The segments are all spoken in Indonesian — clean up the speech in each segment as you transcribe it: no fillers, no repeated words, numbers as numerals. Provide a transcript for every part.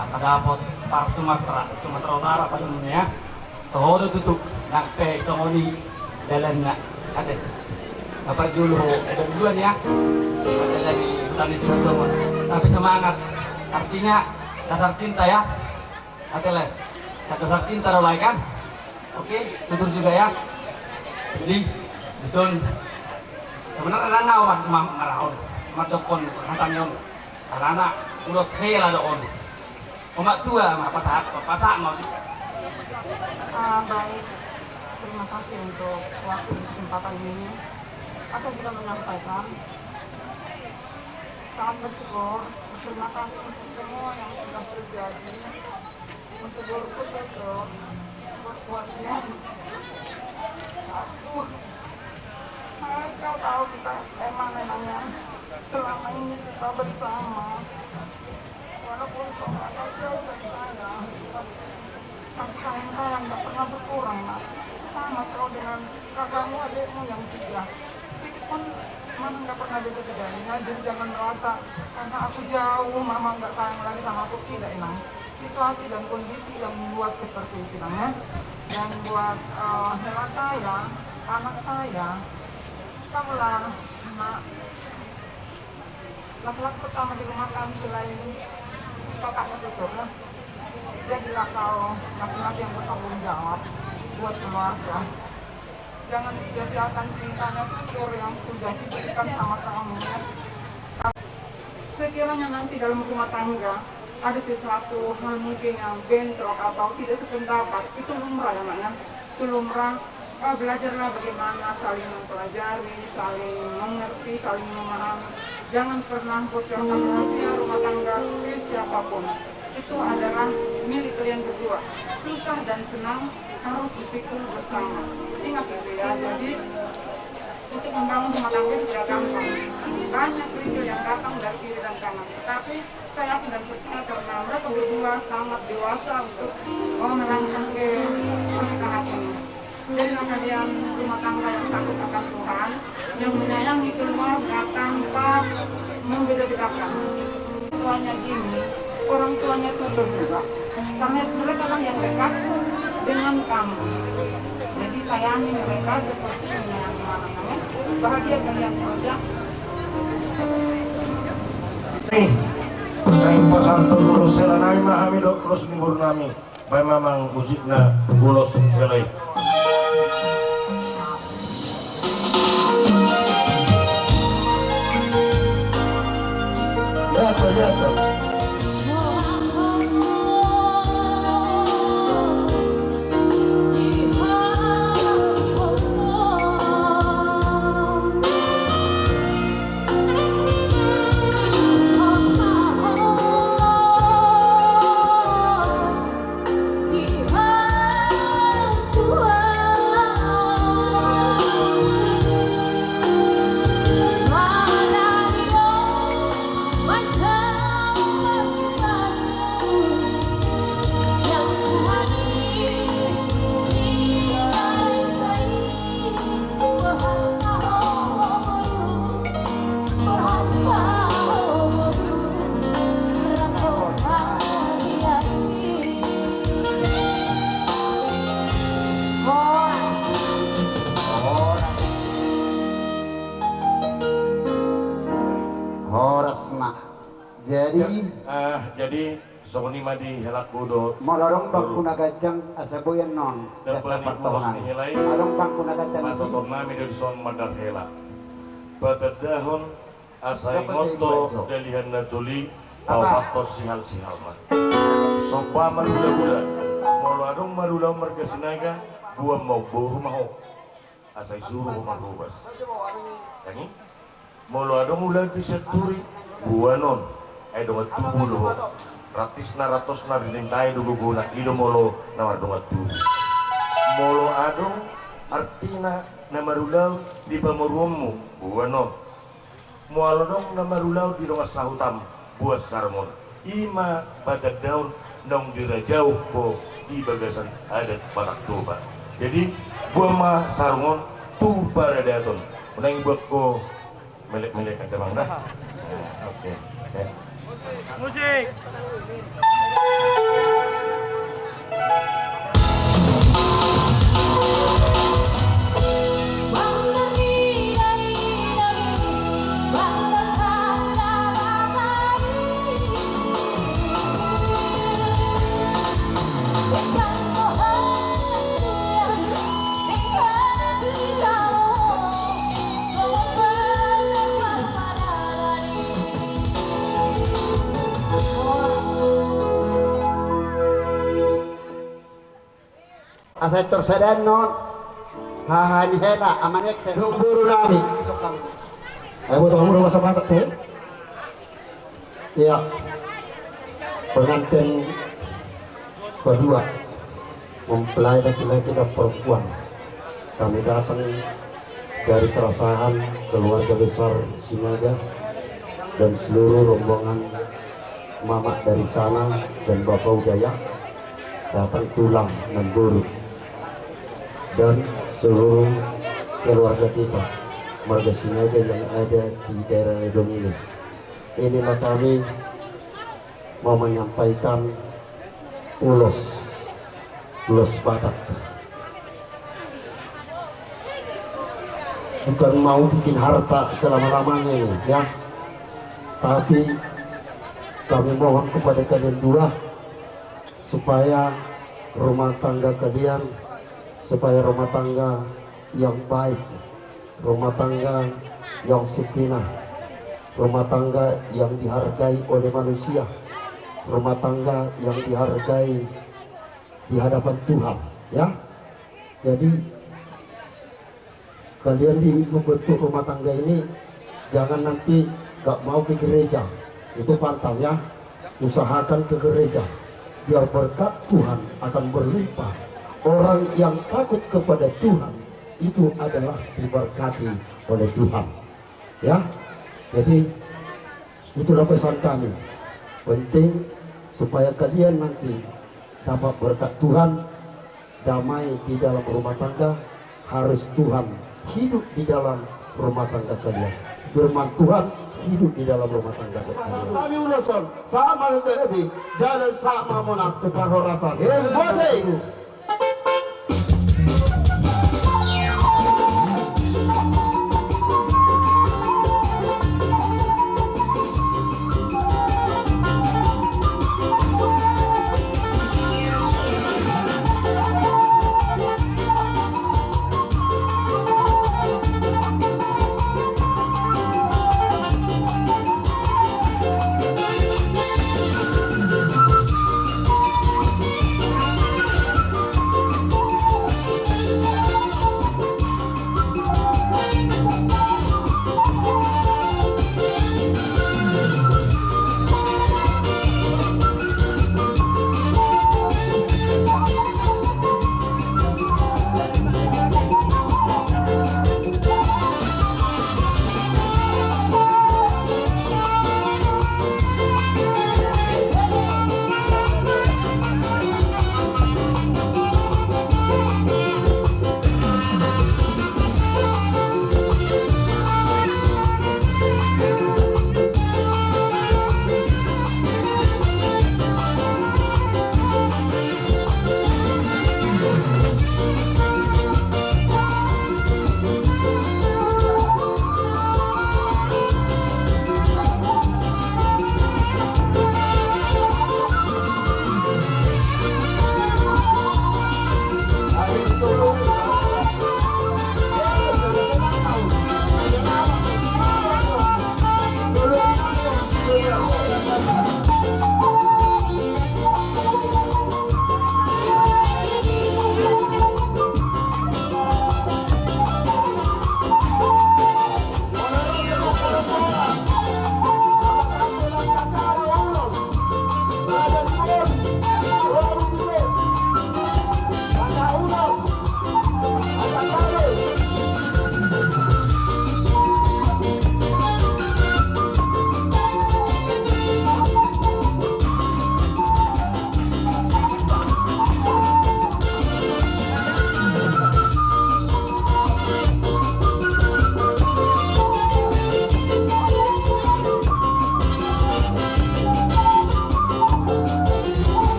asa dapat par Sumatera Utara pa naman ya todo tutup nakpe somoni dalan na ate kapag dulu ada duluan ya ada lagi hutan di Sumatera tapi semangat artinya dasar cinta ya ate lah dasar cinta rolai kan oke tutur juga ya jadi disun sebenarnya nangau marahon macokon hantam yon karena ulos hela doon umat tua pasak mau baik, terima kasih untuk waktu dan kesempatan ini. Asal kita menyampaikan sangat bersyukur, terima kasih untuk semua yang sudah terjadi untuk berikut itu berkuatnya. Mereka tahu kita memangnya selama ini kita bersama, walaupun kau ada jauh dari saya. Kasih sayang gak pernah berkurang, Mak. Sama kau dengan kakakmu, adikmu yang tiga. Sedikit pun Mama gak pernah beda-bedanya. Jadi jangan merasa karena aku jauh, Mama gak sayang lagi sama aku. Tidak, Inang. Situasi dan kondisi yang membuat seperti itu, Inang, ya. Dan buat Hela saya, anak saya, kamulah, Mak, laki-laki pertama di rumah kami selain kakaknya tutur, ya. Jadilah kau laki-laki yang bertanggung jawab buat keluarga. Jangan sia-siakan cintanya tutur yang sudah diberikan sama kamu. Sekiranya nanti dalam rumah tangga ada sesuatu hal mungkin yang bentrok atau tidak sependapat, itu lumrah ya maknya. Itu lumrah. Belajarlah bagaimana saling mempelajari, saling mengerti, saling memahami. Jangan pernah bocorkan rahasia rumah tangga ke siapapun. Itu adalah milik kalian berdua. Susah dan senang harus dipikul bersama. Ingat itu ya. Jadi untuk membangun rumah tangga tidak gampang. Banyak kerikil yang datang dari kiri dan kanan. Tetapi saya yakin dan percaya karena mereka berdua sangat dewasa untuk melangkah ke pernikahan ini. Jadi kalian rumah tangga yang takut akan Tuhan, yang menyayangi keluarga tanpa membeda-bedakan. Tuanya Jimmy, orang tuanya tutur juga, karena mereka lah yang dekat dengan kamu. Jadi sayangi mereka seperti menyayangi anaknya. Bahagia kalian terus ya. Kain pasanto lulus selanami mahami dok lulus libur nami. Baik memang musiknya lulus helai. Jatuh. Jadi soni madi helak kudo molorong bangkuna gajang asaboyan non dapat ulos ni helai molorong bangkuna gajang masuk nami dari son madar hela patadahon asai moto dalihan natuli pawatos sihal mah sopa maruda molo adong maruda marga sinaga gua mau buru mau asai suruh marubas yani molo adong ulah bisa turi gua non dongat tubuh loh ratis na ratos na rinintay dugo guna ido molo na dongat tubuh molo adong artina na marulaw di pamurumu buano mualo dong na marulaw di dongat sahutam buas sarmon ima pada daun dong dirajau po di bagasan adat batak tuba jadi buah ma sarmon tu para daton menang buat ko melek-melek ada bang dah oke Musik. Asa tersedan non hahan hela amanek sedung buru nami ayo tolong rumah sama tuh ya pengantin kedua mempelai laki-laki dan perempuan kami datang dari keresahan keluarga besar Singaga dan seluruh rombongan mama dari sana dan bapak Ujaya datang tulang dan buru dan seluruh keluarga kita warga Singaga yang ada di daerah Ledong ini. Inilah kami mau menyampaikan ulos Batak, bukan mau bikin harta selama-lamanya ini ya, tapi kami mohon kepada kalian dua supaya rumah tangga kalian, supaya rumah tangga yang baik, rumah tangga yang sakinah, rumah tangga yang dihargai oleh manusia, rumah tangga yang dihargai di hadapan Tuhan ya. Jadi kalian di membentuk rumah tangga ini jangan nanti gak mau ke gereja, itu pantang ya, usahakan ke gereja biar berkat Tuhan akan berlimpah. Orang yang takut kepada Tuhan itu adalah diberkati oleh Tuhan ya. Jadi itulah pesan kami, penting supaya kalian nanti dapat berkat Tuhan, damai di dalam rumah tangga, harus Tuhan hidup di dalam rumah tangga kalian, firman Tuhan hidup di dalam rumah tangga kalian. Kami ulasan sama lebih jalan sama monak tukar horasan.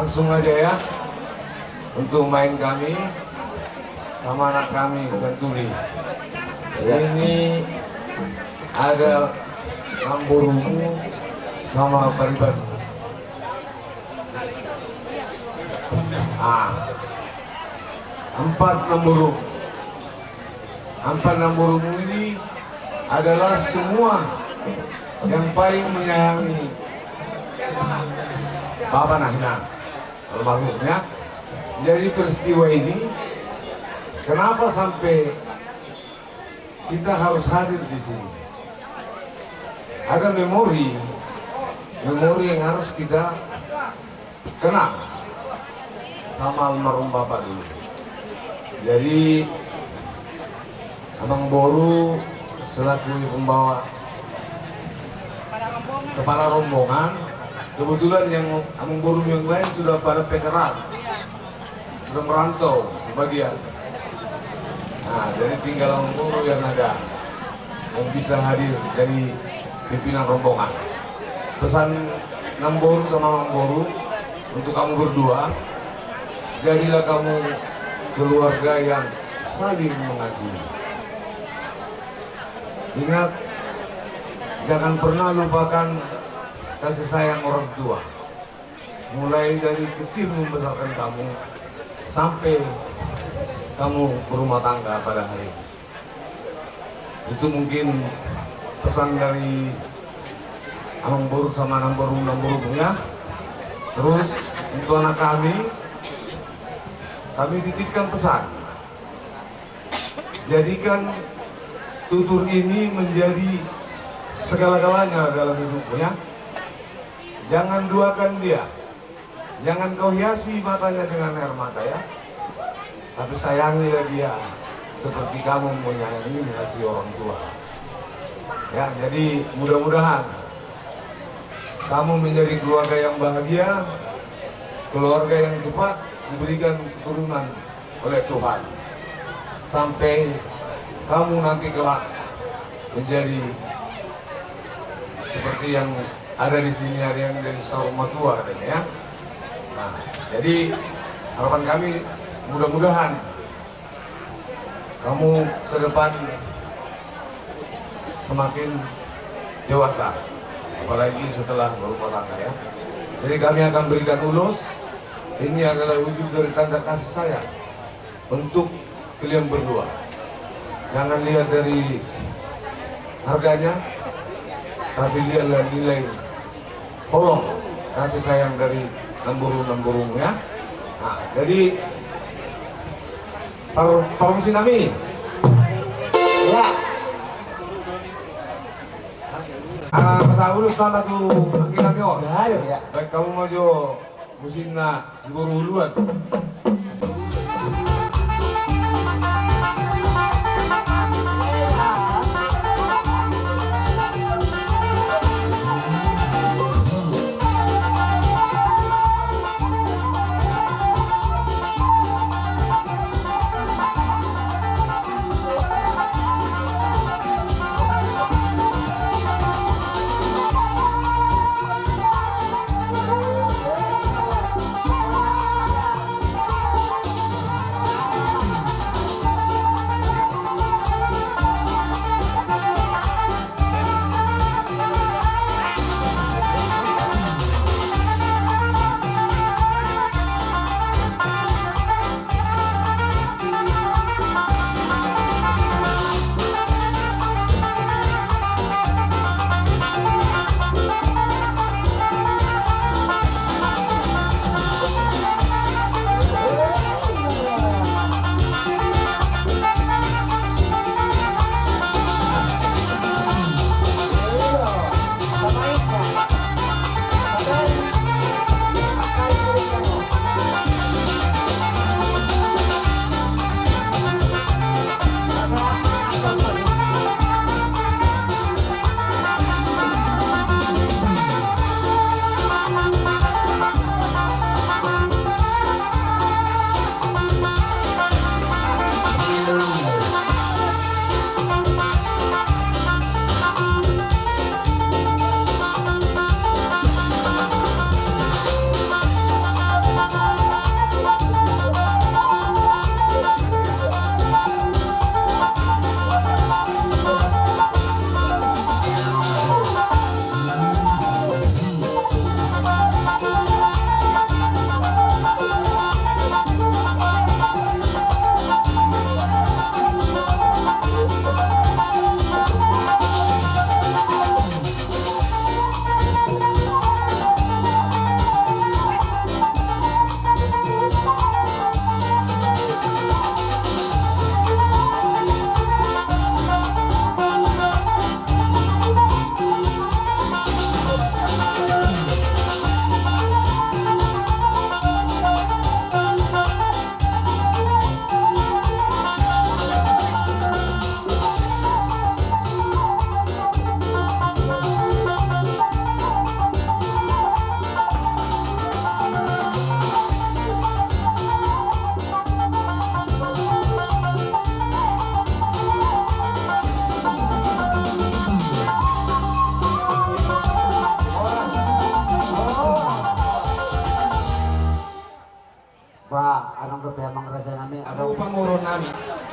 langsung aja ya untuk main kami sama anak kami Senturi. Ini ada Namborumu sama Pariban. Empat Namborumu ini adalah semua yang paling menyayangi Bapak Nahina almarhum ya. Jadi peristiwa ini kenapa sampai kita harus hadir di sini? Ada memori yang harus kita kenang sama almarhum Bapak dulu. Jadi Abang Boru selaku pembawa kepala rombongan, kebetulan yang Abang Boru yang lain sudah pada veteran, sudah merantau sebagian. Nah, jadi tinggal Abang Boru yang ada, yang bisa hadir dari pimpinan rombongan. Pesan Namboru sama Abang Boru untuk kamu berdua, jadilah kamu keluarga yang saling mengasihi. Ingat, jangan pernah lupakan kasih sayang orang tua. Mulai dari kecil membesarkan kamu sampai kamu berumah tangga pada hari ini. Itu mungkin pesan dari Abang Boru sama Namboru ya. Terus untuk anak kami titipkan pesan. Jadikan tutur ini menjadi segala-galanya dalam hidupmu ya. Jangan duakan dia. Jangan kau hiasi matanya dengan air mata ya. Tapi sayangilah dia seperti kamu menyayangi mengasihi orang tua. Ya, jadi mudah-mudahan kamu menjadi keluarga yang bahagia, keluarga yang cepat diberikan keturunan oleh Tuhan. Sampai kamu nanti kelak menjadi seperti yang ada di sini, ada yang dari Saumatua katanya ya. Nah, jadi harapan kami mudah-mudahan kamu ke depan semakin dewasa, apalagi setelah berumah tangga ya. Jadi kami akan berikan ulus. Ini adalah wujud dari tanda kasih sayang untuk kalian berdua. Jangan lihat dari harganya, tapi lihatlah nilai tolong kasih sayang dari Namboru ya. Nah, jadi permisi nami. Ya. Anak ulus tanda tu angin nami on. Ya. Baik kamu maju musim na siguro huluan.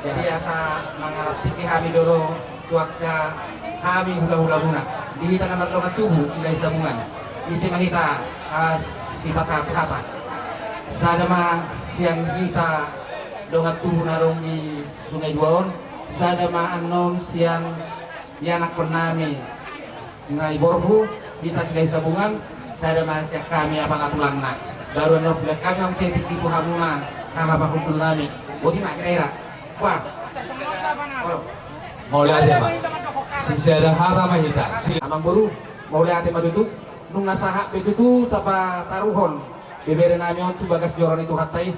Jadi asa mengalati kami dulu tuaknya kami hula-hula muna. Dihita nomor lokat tubuh sila isabungan. Isi mahita si pasar hata. Sadama siang kita dongat tubuh narong di Sungai Duaon. Sadama anon siang yanak penami ngai borbu kita sila isabungan. Sadama siang kami apa latulan nak. Baru anon bila kami ang setik ibu hamuna kahapa kumpul nami. Bodi mak kira. Wah. Mau lihat ya, Pak? Si ada hara mahita. Amang baru mau lihat madutu nung nasaha betutu tapa taruhon bebere nami on tu bagas joran itu hatai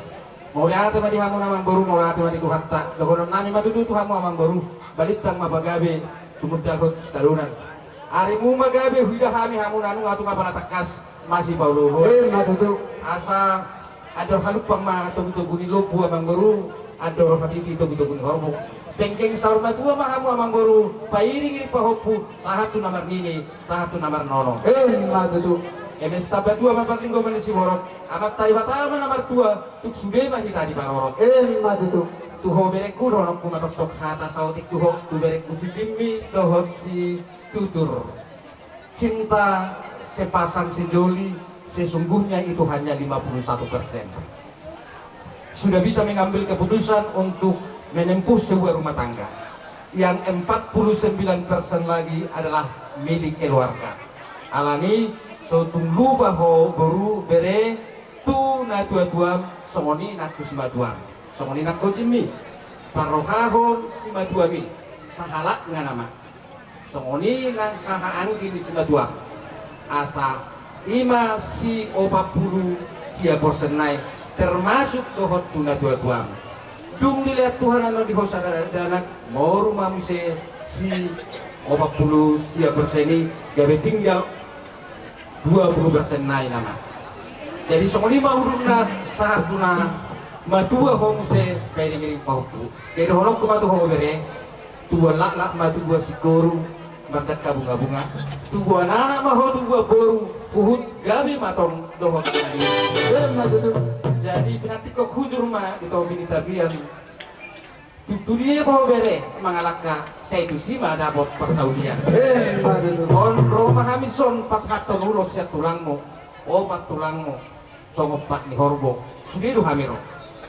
mau lihat di hamu amang baru mau lihat di itu hatta dohonon nami madutu tu hamu amang baru balitang mabagabe tumudahot tarunan arimu magabe huida kami hamu nanu ngatu ngapana takas masih paulo madutu asa ador halupang ma tugu-tugu ni lopu amang baru ador hatiti tugu-tugu ni hormo Bengkeng saur matua mahamu amang baru pairing pahopu sahatu nomor nini sahatu nomor nono madutu emes tabatua maparlinggo manisi borok amat taibatama nomor tua tuk sude masih tadi parorot madutu tuho berekku ronok ku matok hata sautik tuho tu berekku si Jimmy dohot si tutur cinta sepasang sejoli sesungguhnya itu hanya 51%. Sudah bisa mengambil keputusan untuk menempuh sebuah rumah tangga yang 49% lagi adalah milik keluarga. Alani sotung lupa ho baru bere tu na tua songoni nak simaduam songoni nak kojimi parokahon simaduami sahalak nama songoni nak kahaangki di simaduam asa ima si 40 sia porsenai termasuk dohot tu na tua dung dilihat Tuhan anu di hosa danak mau rumah muse si 40 sia perseni gabe tinggal 20% naik nama. Jadi song 5 hurufna sahatuna madua ho muse pede ngiring pauku. Jadi holong kumatu ho bere tua lak matu gua sikoru mardak bunga-bunga. Tua anak mah ho tua boru uhud gabe matong dohot tadi. Jadi penati kok hujur mah di tahun ini tabian dia mau bere mengalahkan saya itu sih mah dapat persaudian. On Roma Hamison pas haton ulos ya tulangmu, obat tulangmu, songopat ni horbo. Sudiru hamiro.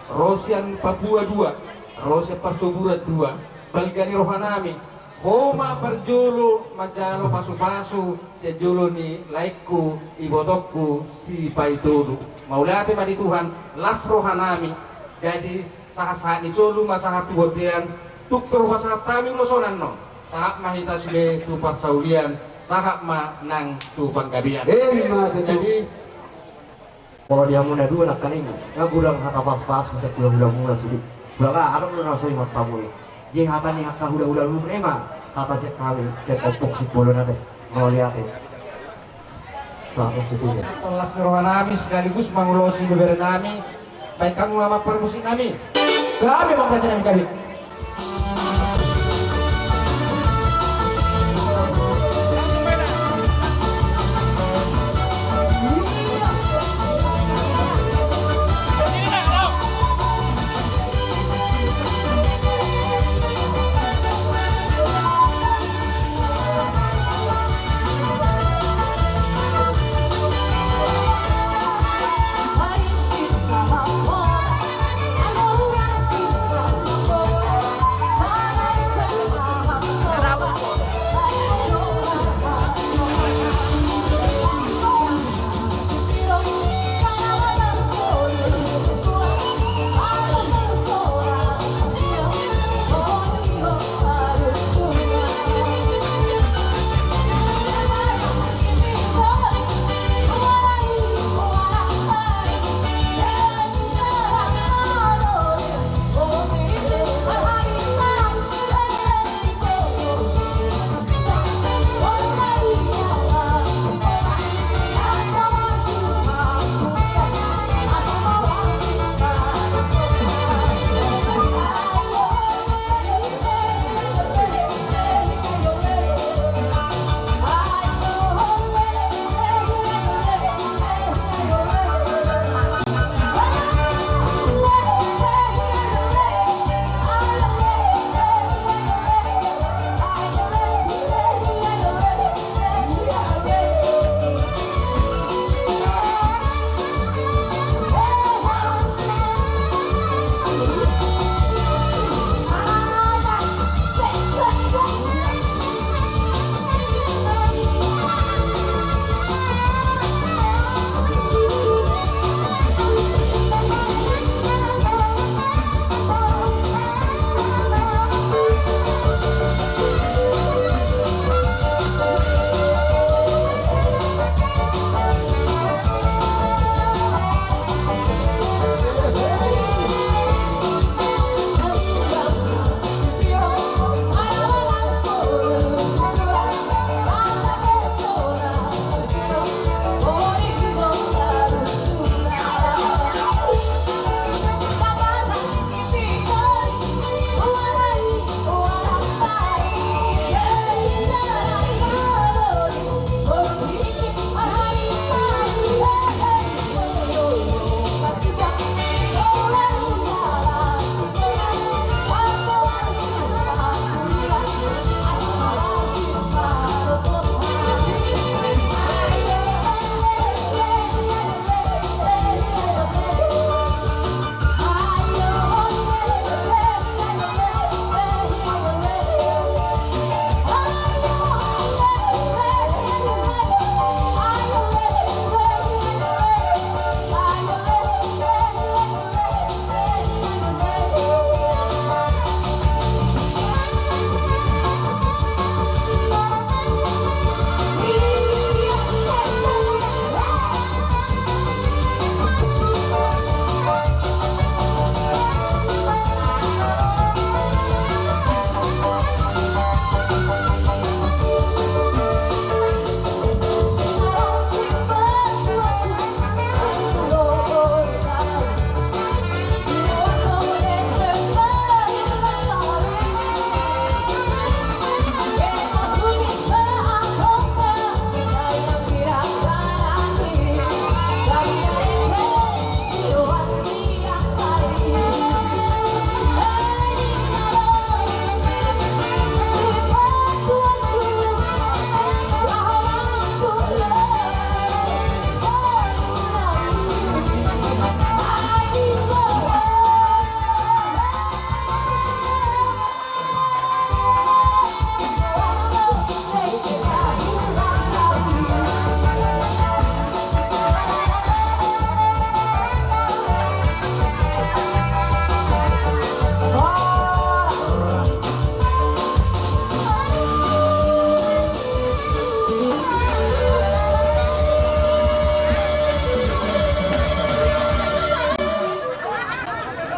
Rosian Papua 2, Rosian Pasuburat 2, Balgani Rohanami. Homa perjolo majalo pasu-pasu sejolo ni laikku ibotokku si paitulu. Maulate madi Tuhan las rohanami. Jadi sahat-sahat ni solo masahat tubotian tukto masahat tami losonan no. Sahat mahita sude tupat saulian, sahat ma nang tupang gabian. Jadi kalau dia muna dua nak kaning, nggak gudang hata pas-pas kita gudang mula sudah. Gudang ada pun rasoi mat pamu. Jeng hata ni hata udah lu nema hata set kami set opok si polo nate mau lihat ya. Selamat setuju. kelas rohanami sekaligus mangulosi bebere nami. Baik kamu sama permusik nami. Kami bangsa nami kami. Hãy subscribe cho kênh Ghiền Mì Gõ để không bỏ lỡ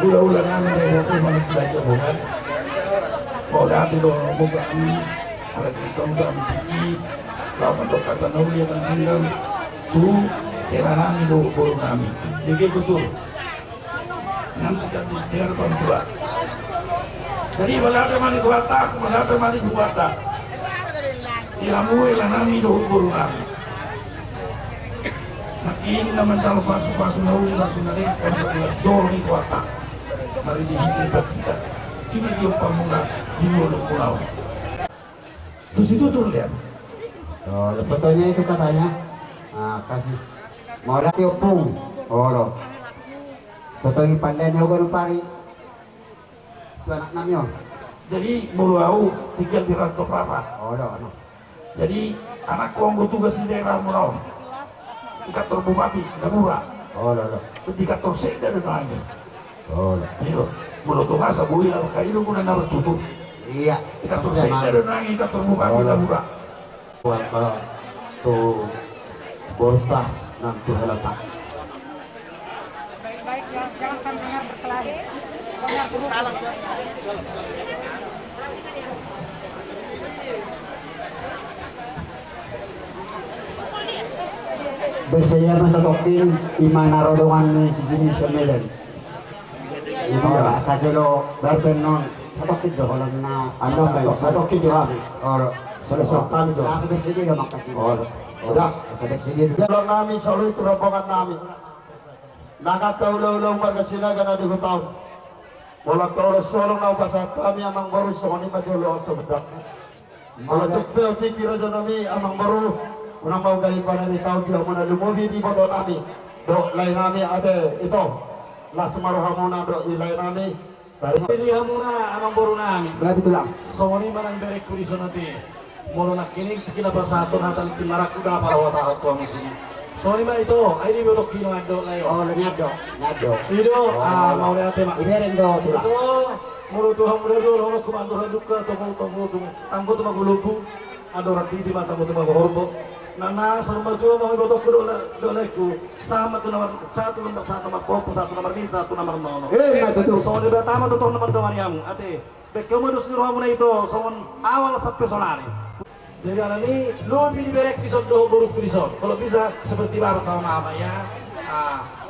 ulang-ulang namin na yung mga sila sa bungan. O dati doon mo kami, alat ikaw mo kami tiki, lapan doon katanaw niya ng bilang, tu, kira namin doon buro namin. Jadi itu tuh, nanti jadi dengar pantua. Jadi wala teman itu watak, wala teman itu watak. Ilamu ilanami doon buro namin. Nakin naman kalau pasok-pasok na uli langsung na rin kung sa jol ni watak. Mari dihintay kita. Ini dia pamula di mulut pulau. Terus itu tuh lihat. Oh, betulnya itu katanya. Nah, kasih. Mau ada tiupung. Oh, loh. Soto yang pandai nyogon pari. Itu anak namanya. Jadi mulu tinggal di Rantau Prapat. Oh, loh, no. Jadi anak kuang tugas di daerah Murau. Di kantor bupati, Damura. Oh, loh, loh. Di kantor sekda dan lainnya. Oh, loh. Iyo, mulut tuh masa bui al kayu guna nalar tutup. Iya. Di kantor sekda dan lainnya, kantor bupati Damura. Buat tuh borta nanti halatak. Baik-baik ya, jangan dengar berkelahi. Banyak guru salah. Biasanya masa toking imana rodongan si Jimmy Semelen. Iya, saja lo barken non satu kilo kalau na Ano ba yun? Sa toki di kami. Oro. Sa kami doon. Nasa bersini ka makasih. Oro. Udah. Nasa bersini. Kalau namin sa ulit turabangan namin. Nakataulaw-ulaw marga sila ka na di ko taon. Walang kaulos-solong na upasat kami amang baru sa kani majulo ang tugdak. Walang tukpeo tikira dyan nami amang baru. Unang mau galing pa na di taon diya muna lumubi di ba doon nami. Do, lain nami ate ito. Las maruha muna do, ilay nami. Pilihan muna amang boro namin. Berarti itu lang. Sony manang direct ko iso natin. Molo na kinig sa kinabasato natin pinarakuda para watahat ko ang sini. Sony man ito, ay di ko kinado ngayon. Oh, nyado. Nyado. Ito, mau natin mak. Iberen do tulang. Ito, muro Tuhan mula do, hono kumando duka, tunggu, tanggo tu magulubu, ado rati di mata mo tu maghorbo. Nana sa rumah juga mau ibadah ko doleku sama tu nomor satu nomor popo satu nomor min satu nomor nono. Nyado tu. So di pertama tu nomor doang yang ate. Kamu harus di rumah muna ito, soon awal sampai sonari. Jadi anak ini lebih diberek episode do buruk episode. Kalau bisa seperti bareng sama mamanya,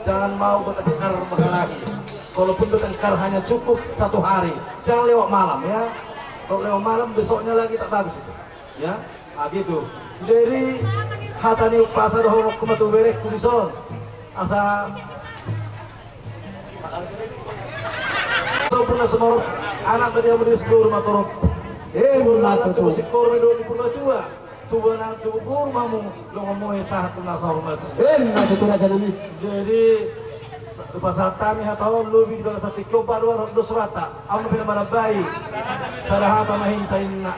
jangan mau bertengkar lagi. Kalaupun bertengkar hanya cukup satu hari, jangan lewat malam ya. Kalau lewat malam besoknya lagi tak bagus itu, ya. Gitu. Jadi hatani pasar horok kumatu berek episode. Asa so pernah semua anak dia berdiri seluruh motor. Nyado tu. Si korme do di pulau tua. Tua nang tubuh mamu lo ngomong sahat na sa rumah tu. Nyado tu aja nami. Jadi pas kami hatau lebih di bawah satu coba dua ratus rata. Aku pernah mana baik. Sarahapa mahintain na.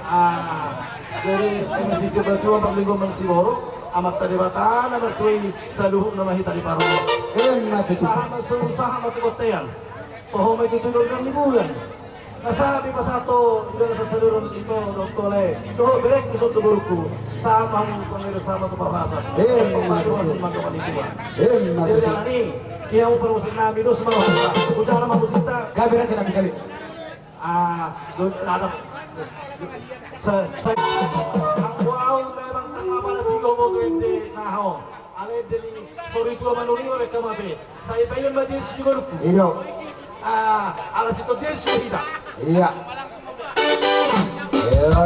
Jadi masih coba tua perlinggo mansiboro. Amat tadi batana bertui saluh nama hita di paru. Nyado tu. Sama kotean. Toh may tutulog ng libulan. Nasabi pa sa to, hindi na sa saluron ito, doktore. Ito, berek iso tuburuku. Sama mo, pangiro sama to parasan. Pagmaduan ng mga kanitiwan. Jadi jangan nih, iya mo permusik namin doon sa mga musita. Kung jangan naman musita. Gabi na sinabi gabi. Ada ang wow memang tanga pala bigo mo to hindi naho. Ale deli sorry tu manuri o rekamabe. Saya bayon majis sigurku. Iyo. Alas itu dia sudah. Iya. Iya.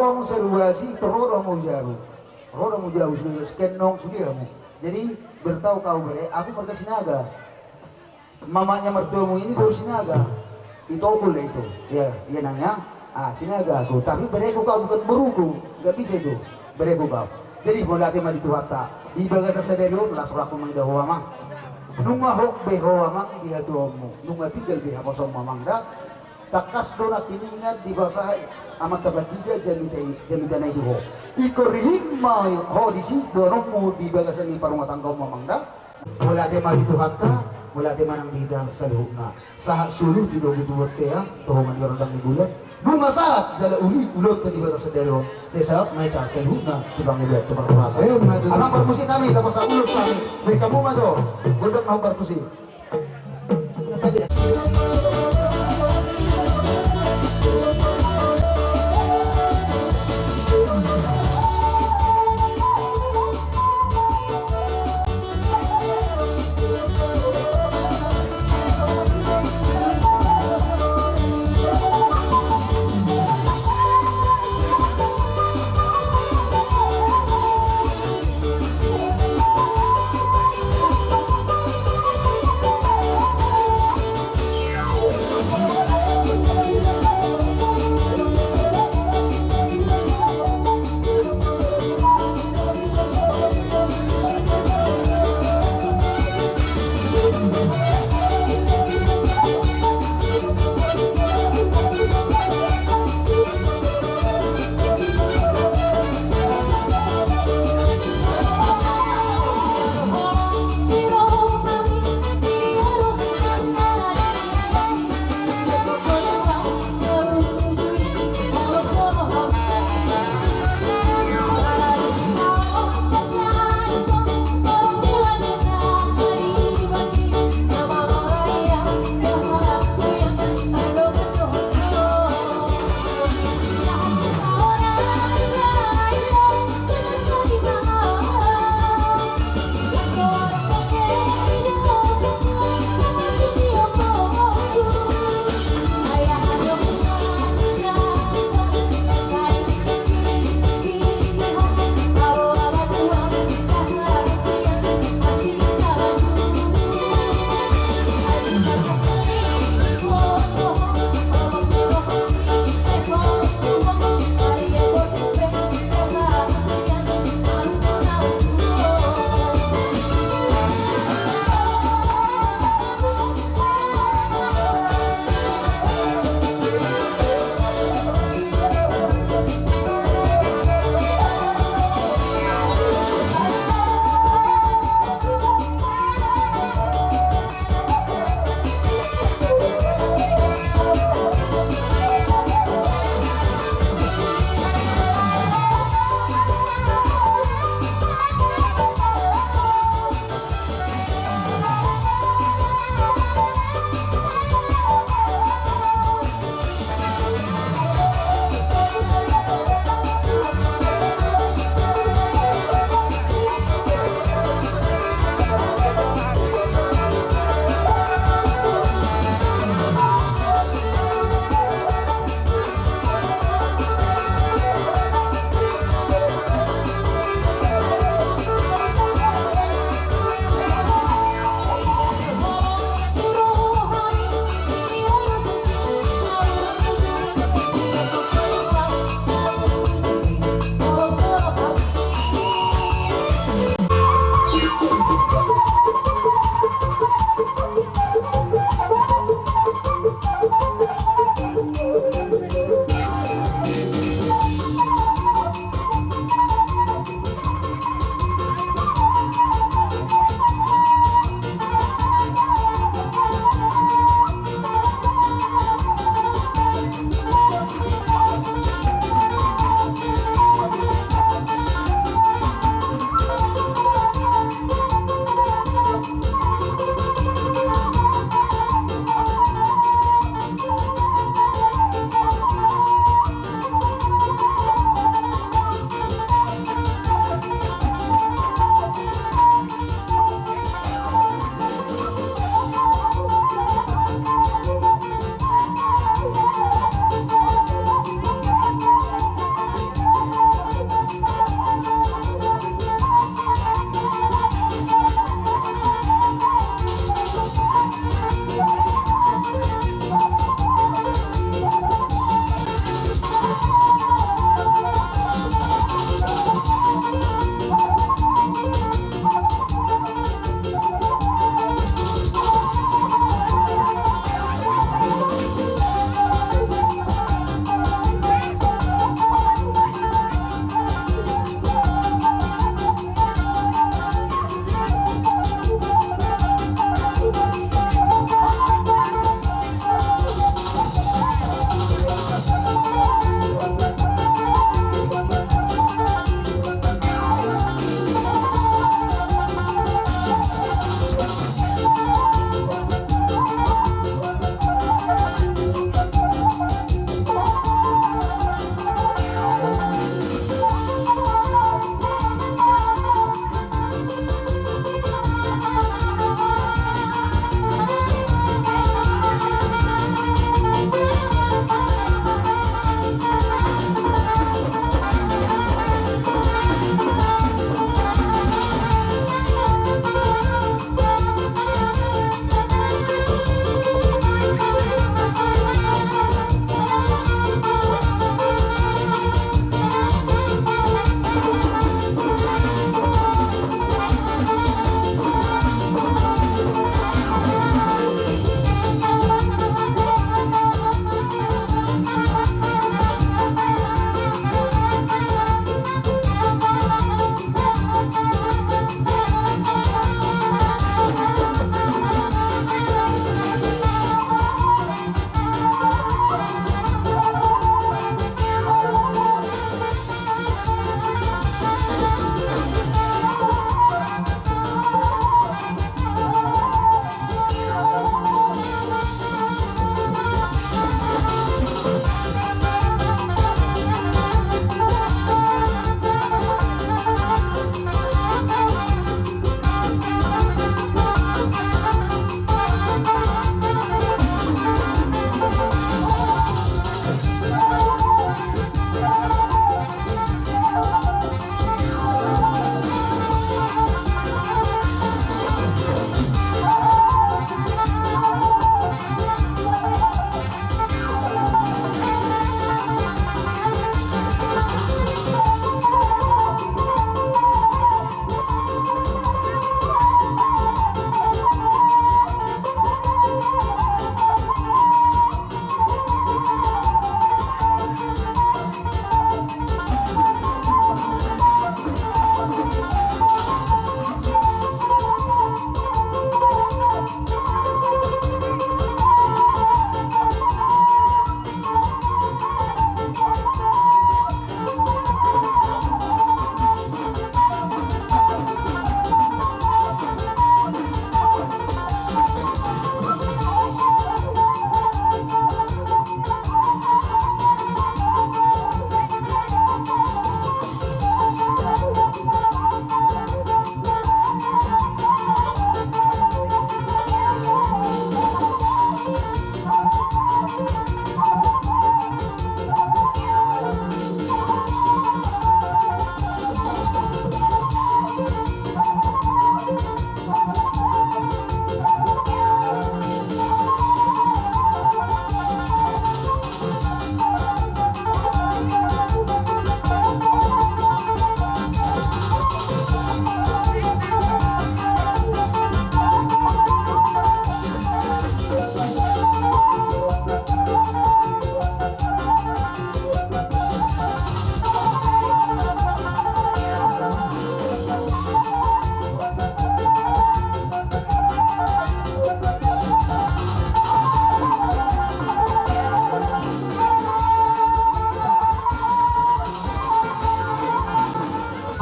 Toro mo seruasi, toro mo jaru. Toro mo jauh sudah scan nong sudah mo. Jadi bertahu kau bere, aku pergi sinaga. Mamanya mertuamu ini baru sinaga. Itu boleh itu. Ya, dia nanya, sinaga aku. Tapi bere kau bukan beruku, nggak bisa itu. Bere kau. Jadi boleh mah di tuata. Di bagasa sederhana lah surat mengidah mah. Nunga hok beho amang dia tuamu. Nunga tinggal beha kosong mamang dah. Takas dona tiningat di bahasa amat tabat tiga jamita na itu ho. Iko rihik ma ho di si dorongmu di bagasan ni parumah tangga mamangda. Wala de mali tuhatta, wala de manang bida sa luhna. Sahat suluh di dogo duwate ya, tohongan yorondang ni bulan. Bunga sahat dala uli ulot di bagasan dero. Sesaat mereka sa luhna tibang ibat tibang rasa. Anang permusin kami tapos sa ulos kami. Mereka mo ma do. Godok na permusin.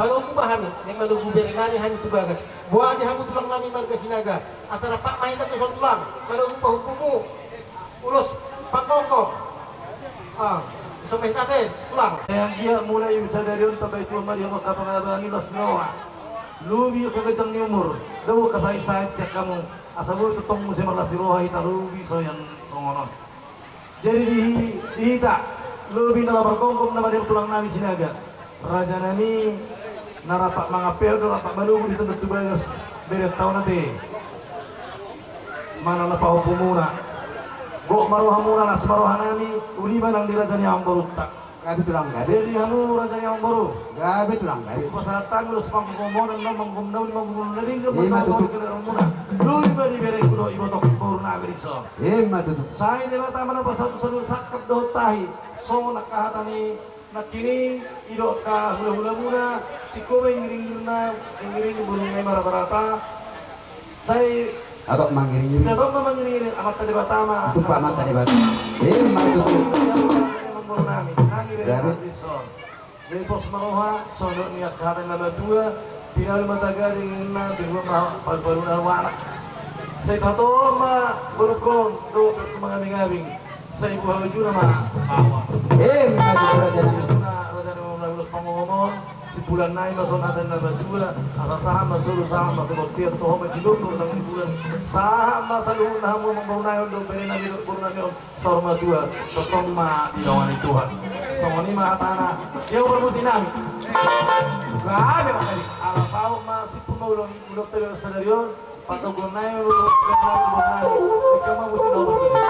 Kalau kumahan, yang malu gubernur nani hanya tu bagas. Buat dia hangu tulang nani marga sinaga. Asal pak main tak kesal tulang. Kalau upah hukumu, ulos pak kongkong. Sampai kate tulang. Yang dia mulai sadari untuk baik Tuhan Maria maka pengabaran ilas Noah. Lubi kagajang ni umur. Daw kasay-sayat siya kamu. Asa mo tutong musim malas dirohay talubi so yan songonon. Jadi dihita. Lubi na labarkongkong na madem tulang nami sinaga. Raja nami narapak mga perdo rapak malugo dito na tubagas beret taon nanti. Mana na pahupo muna. Go maruha muna nas maruha nami uliban ang diraja niya ang barutak. Gabi tulang gabi. Jadi hamu raja niya ang baru. Gabi tulang gabi. Pasatan ulus pangkumonan na mangkumdaw ni mangkumonan ring Iya, gamot tutup. muna. Luy ba di berek kudo ibotok baru na agriso. Matutup. Say ni bata mana pasatu sadu sakap do tahi. So nakahatani nakini ido ka hula-hula muna. Tiko ba ngiring na ngiring bulong may marata-rata. Say Atau mangiring. kita dong mangiring amat tadi batama. Itu Pak mata di batu. Matutup. Dari pos maroha, sono niat karen na dua, pinal matagari na bingwa paru-paru na wanak. Sa ikato ma burukon do mga mingabing sa ibu halu na maawa. Matutup raja nami. Raja na mga ulos pangomon, si bulan na mason ada na dua, asa saham masulu saham makiboktir to home dilunur ng bulan. Saham masaluhun na mo mangaunayon do bere na bilog bulan na sorma dua, totong ma dinawan ni Tuhan. So ni mahatana, yaw bermusin namin. Grabe makali. Alam tao si pumulong ulok tayo sa daryon, patugon na yung ulok na ikaw mabusin ako bermusin.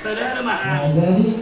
Saudara mah. Jadi